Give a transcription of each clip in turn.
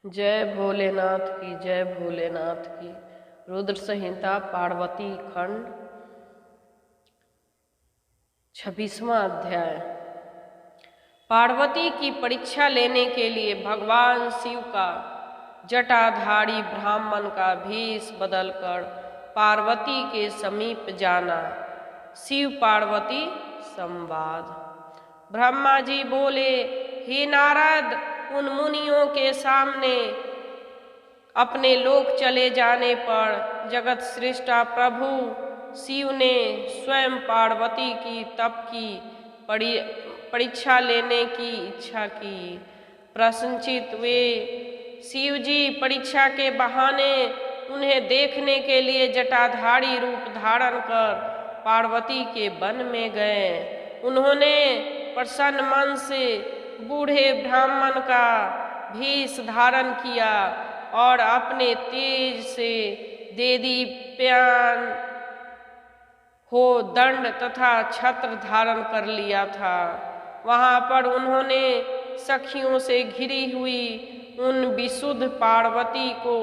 जय भोलेनाथ की, जय भोलेनाथ की। रुद्र संहिता पार्वती खंड 26वां अध्याय। पार्वती की परीक्षा लेने के लिए भगवान शिव का जटाधारी ब्राह्मण का भेष बदलकर पार्वती के समीप जाना। शिव पार्वती संवाद। ब्रह्मा जी बोले, हे नारद, उन मुनियों के सामने अपने लोक चले जाने पर जगत सृष्टा प्रभु शिव ने स्वयं पार्वती की तप की परीक्षा लेने की इच्छा की। प्रसन्नचित वे शिव जी परीक्षा के बहाने उन्हें देखने के लिए जटाधारी रूप धारण कर पार्वती के वन में गए। उन्होंने प्रसन्न मन से बूढ़े ब्राह्मण का भेष धारण किया और अपने तेज से देदीप्यमान हो दंड तथा छत्र धारण कर लिया था। वहां पर उन्होंने सखियों से घिरी हुई उन विशुद्ध पार्वती को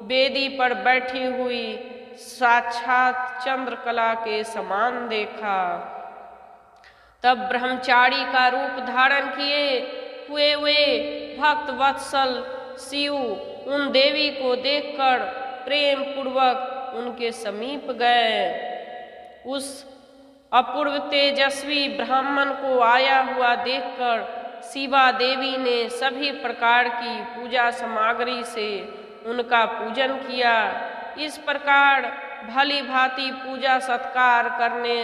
वेदी पर बैठी हुई साक्षात चंद्रकला के समान देखा। तब ब्रह्मचारी का रूप धारण किए हुए वे भक्त वत्सल शिव उन देवी को देखकर प्रेम पूर्वक उनके समीप गए। उस अपूर्व तेजस्वी ब्राह्मण को आया हुआ देखकर शिवा देवी ने सभी प्रकार की पूजा सामग्री से उनका पूजन किया। इस प्रकार भली भांति पूजा सत्कार करने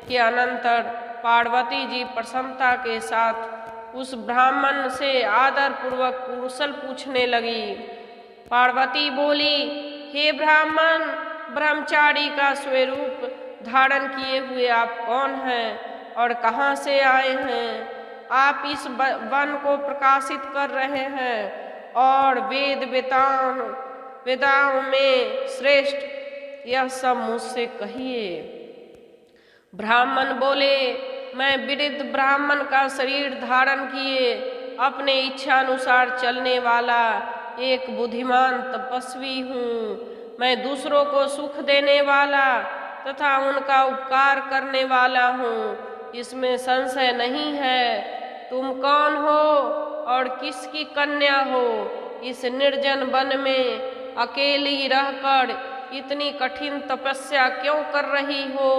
के अनंतर पार्वती जी प्रसन्नता के साथ उस ब्राह्मण से आदर पूर्वक कुशल पूछने लगी। पार्वती बोली, हे ब्राह्मण, ब्रह्मचारी का स्वरूप धारण किए हुए आप कौन हैं और कहाँ से आए हैं? आप इस वन को प्रकाशित कर रहे हैं और वेदाओं में श्रेष्ठ यह सब मुझसे कहिए। ब्राह्मण बोले, मैं वृद्ध ब्राह्मण का शरीर धारण किए अपने इच्छा अनुसार चलने वाला एक बुद्धिमान तपस्वी हूँ। मैं दूसरों को सुख देने वाला तथा उनका उपकार करने वाला हूँ, इसमें संशय नहीं है। तुम कौन हो और किसकी कन्या हो? इस निर्जन वन में अकेली रहकर इतनी कठिन तपस्या क्यों कर रही हो,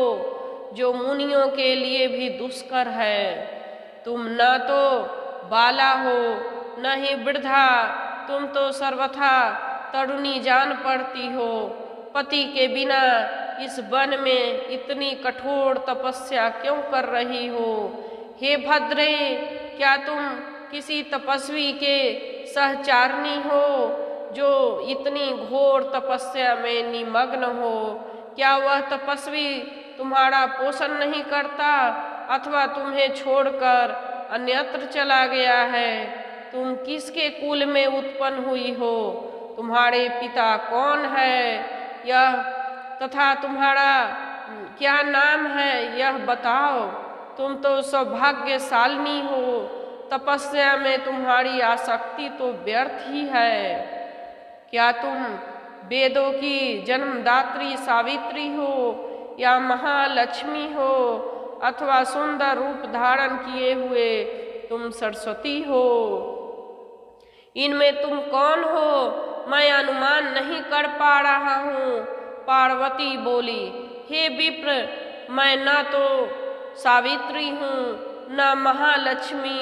जो मुनियों के लिए भी दुष्कर है? तुम न तो बाला हो न ही वृद्धा, तुम तो सर्वथा तरुणी जान पड़ती हो। पति के बिना इस वन में इतनी कठोर तपस्या क्यों कर रही हो? हे भद्रे, क्या तुम किसी तपस्वी के सहचारिणी हो जो इतनी घोर तपस्या में निमग्न हो? क्या वह तपस्वी तुम्हारा पोषण नहीं करता अथवा तुम्हें छोड़कर अन्यत्र चला गया है? तुम किसके कुल में उत्पन्न हुई हो? तुम्हारे पिता कौन है यह तथा तुम्हारा क्या नाम है यह बताओ। तुम तो सौभाग्यशालिनी हो, तपस्या में तुम्हारी आसक्ति तो व्यर्थ ही है। क्या तुम वेदों की जन्मदात्री सावित्री हो या महालक्ष्मी हो अथवा सुंदर रूप धारण किए हुए तुम सरस्वती हो? इनमें तुम कौन हो मैं अनुमान नहीं कर पा रहा हूँ। पार्वती बोली, हे विप्र, मैं न तो सावित्री हूँ न महालक्ष्मी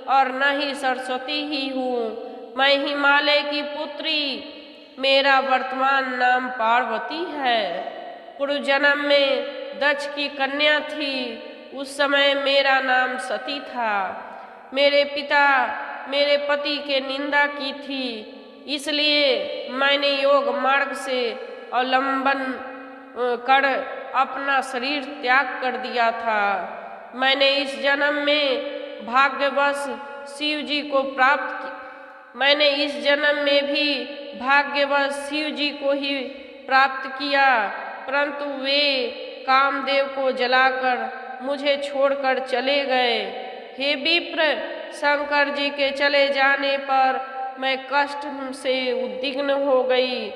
और न ही सरस्वती ही हूँ। मैं हिमालय की पुत्री, मेरा वर्तमान नाम पार्वती है। पूर्व जन्म में दक्ष की कन्या थी, उस समय मेरा नाम सती था। मेरे पिता मेरे पति के निंदा की थी, इसलिए मैंने योग मार्ग से अवलंबन कर अपना शरीर त्याग कर दिया था। मैंने इस जन्म में भाग्यवश शिव जी को ही प्राप्त किया, परंतु वे कामदेव को जलाकर मुझे छोड़कर चले गए। हे विप्र, शंकर जी के चले जाने पर मैं कष्ट से उद्विग्न हो गई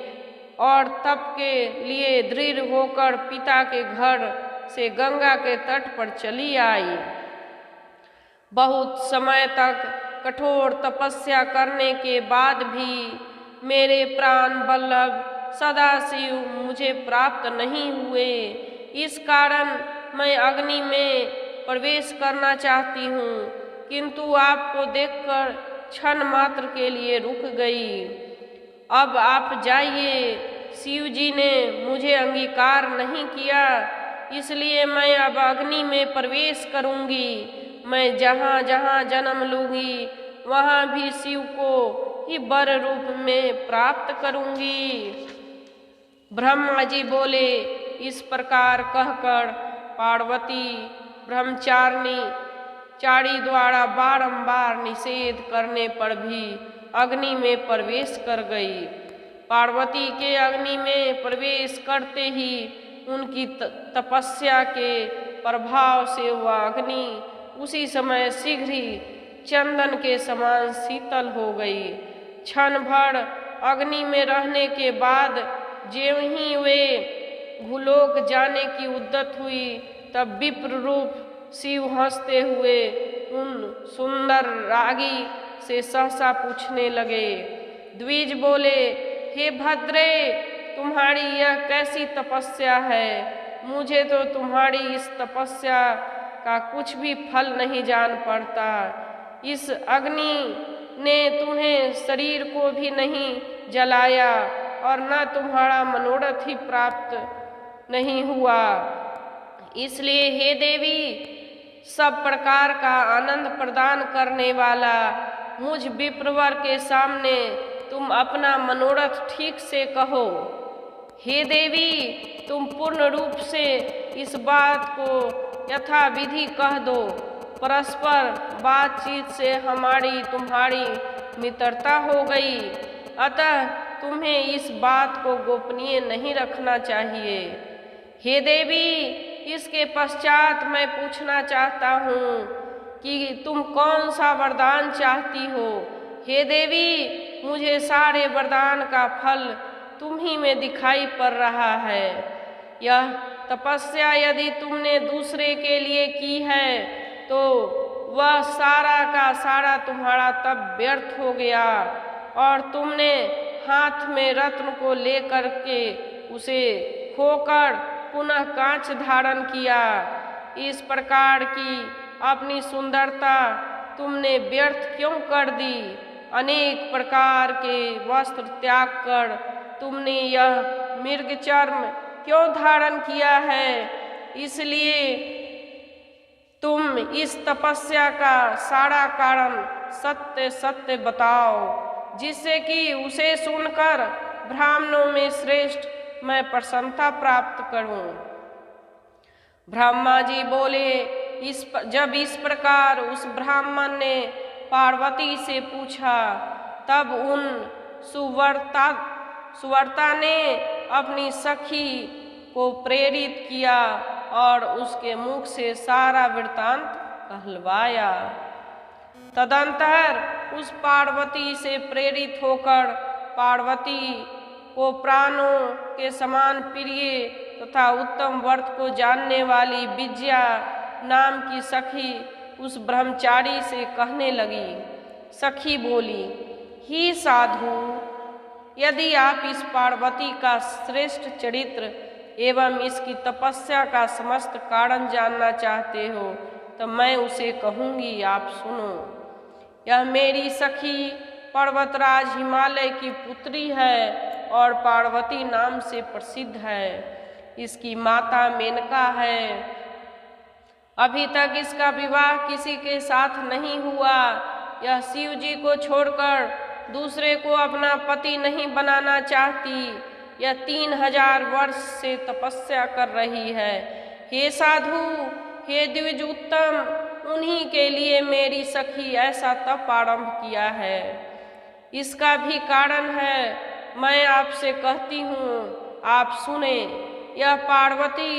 और तप के लिए दृढ़ होकर पिता के घर से गंगा के तट पर चली आई। बहुत समय तक कठोर तपस्या करने के बाद भी मेरे प्राण वल्लभ सदाशिव मुझे प्राप्त नहीं हुए। इस कारण मैं अग्नि में प्रवेश करना चाहती हूँ, किंतु आपको देखकर क्षण मात्र के लिए रुक गई। अब आप जाइए। शिव जी ने मुझे अंगीकार नहीं किया, इसलिए मैं अब अग्नि में प्रवेश करूंगी। मैं जहाँ जहाँ जन्म लूंगी वहाँ भी शिव को ही वर रूप में प्राप्त करूंगी। ब्रह्मा जी बोले। इस प्रकार कहकर पार्वती ब्रह्मचारी द्वारा बारंबार निषेध करने पर भी अग्नि में प्रवेश कर गई। पार्वती के अग्नि में प्रवेश करते ही उनकी तपस्या के प्रभाव से वह अग्नि उसी समय शीघ्र ही चंदन के समान शीतल हो गई। क्षण भर अग्नि में रहने के बाद ज्यों ही वे भूलोक जाने की उद्यत हुई, तब विप्र रूप शिव हंसते हुए उन सुंदर रागी से सहसा पूछने लगे। द्विज बोले, हे भद्रे, तुम्हारी यह कैसी तपस्या है? मुझे तो तुम्हारी इस तपस्या का कुछ भी फल नहीं जान पड़ता। इस अग्नि ने तुम्हें शरीर को भी नहीं जलाया और न तुम्हारा मनोरथ ही प्राप्त नहीं हुआ। इसलिए हे देवी, सब प्रकार का आनंद प्रदान करने वाला मुझ विप्रवर के सामने तुम अपना मनोरथ ठीक से कहो। हे देवी, तुम पूर्ण रूप से इस बात को यथाविधि कह दो। परस्पर बातचीत से हमारी तुम्हारी मित्रता हो गई, अतः तुम्हें इस बात को गोपनीय नहीं रखना चाहिए। हे देवी, इसके पश्चात मैं पूछना चाहता हूँ कि तुम कौन सा वरदान चाहती हो। हे देवी, मुझे सारे वरदान का फल तुम ही में दिखाई पड़ रहा है। यह तपस्या यदि तुमने दूसरे के लिए की है तो वह सारा का सारा तुम्हारा तप व्यर्थ हो गया और तुमने हाथ में रत्न को लेकर के उसे खोकर पुनः कांच धारण किया। इस प्रकार की अपनी सुंदरता तुमने व्यर्थ क्यों कर दी? अनेक प्रकार के वस्त्र त्याग कर तुमने यह मृग चर्म क्यों धारण किया है? इसलिए तुम इस तपस्या का सारा कारण सत्य सत्य बताओ, जिससे कि उसे सुनकर ब्राह्मणों में श्रेष्ठ मैं प्रसन्नता प्राप्त करूं। ब्रह्मा जी बोले। जब इस प्रकार उस ब्राह्मण ने पार्वती से पूछा, तब उन सुवर्ता ने अपनी सखी को प्रेरित किया और उसके मुख से सारा वृत्तांत कहलवाया। तदंतर उस पार्वती से प्रेरित होकर पार्वती को प्राणों के समान प्रिय तथा उत्तम व्रत को जानने वाली विद्या नाम की सखी उस ब्रह्मचारी से कहने लगी। सखी बोली, ही साधु, यदि आप इस पार्वती का श्रेष्ठ चरित्र एवं इसकी तपस्या का समस्त कारण जानना चाहते हो तो मैं उसे कहूँगी, आप सुनो। यह मेरी सखी पर्वतराज हिमालय की पुत्री है और पार्वती नाम से प्रसिद्ध है। इसकी माता मेनका है। अभी तक इसका विवाह किसी के साथ नहीं हुआ। यह शिव जी को छोड़कर दूसरे को अपना पति नहीं बनाना चाहती। यह 3000 वर्ष से तपस्या कर रही है। हे साधु, हे द्विज उत्तम, उन्हीं के लिए मेरी सखी ऐसा तप आरंभ किया है। इसका भी कारण है, मैं आपसे कहती हूँ, आप सुने। यह पार्वती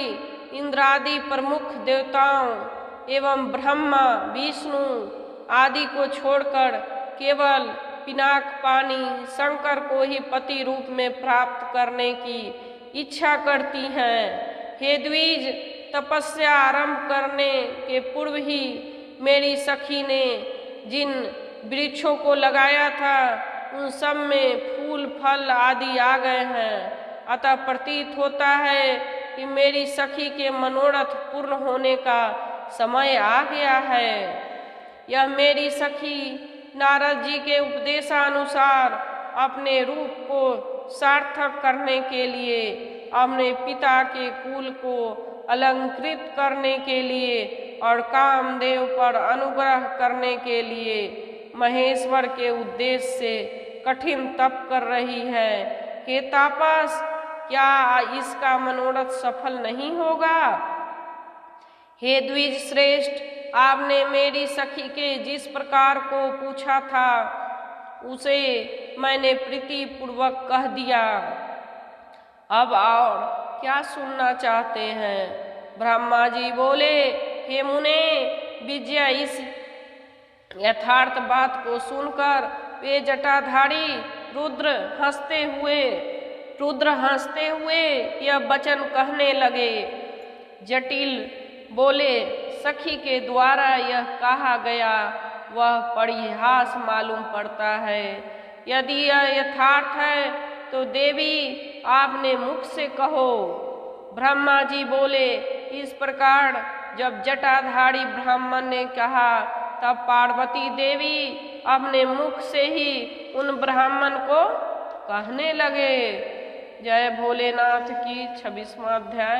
इंद्रादि प्रमुख देवताओं एवं ब्रह्मा विष्णु आदि को छोड़कर केवल पिनाक पानी शंकर को ही पति रूप में प्राप्त करने की इच्छा करती हैं। हे द्विज, तपस्या आरंभ करने के पूर्व ही मेरी सखी ने जिन वृक्षों को लगाया था उन सब में फूल फल आदि आ गए हैं। अतः प्रतीत होता है कि मेरी सखी के मनोरथ पूर्ण होने का समय आ गया है। यह मेरी सखी नारद जी के उपदेशानुसार अपने रूप को सार्थक करने के लिए, अपने पिता के कुल को अलंकृत करने के लिए और कामदेव पर अनुग्रह करने के लिए महेश्वर के उद्देश्य से कठिन तप कर रही है। हे तापस, क्या इसका मनोरथ सफल नहीं होगा? हे द्विज श्रेष्ठ, आपने मेरी सखी के जिस प्रकार को पूछा था उसे मैंने प्रीति पूर्वक कह दिया। अब और क्या सुनना चाहते हैं? ब्रह्मा जी बोले, हे मुने, विजया इस यथार्थ बात को सुनकर वे जटाधारी रुद्र हंसते हुए यह वचन कहने लगे। जटिल बोले, सखी के द्वारा यह कहा गया वह परिहास मालूम पड़ता है। यदि यह यथार्थ है तो देवी आपने मुख से कहो। ब्रह्मा जी बोले, इस प्रकार जब जटाधारी ब्राह्मण ने कहा तब पार्वती देवी अपने मुख से ही उन ब्राह्मण को कहने लगे। जय भोलेनाथ की 26वां अध्याय।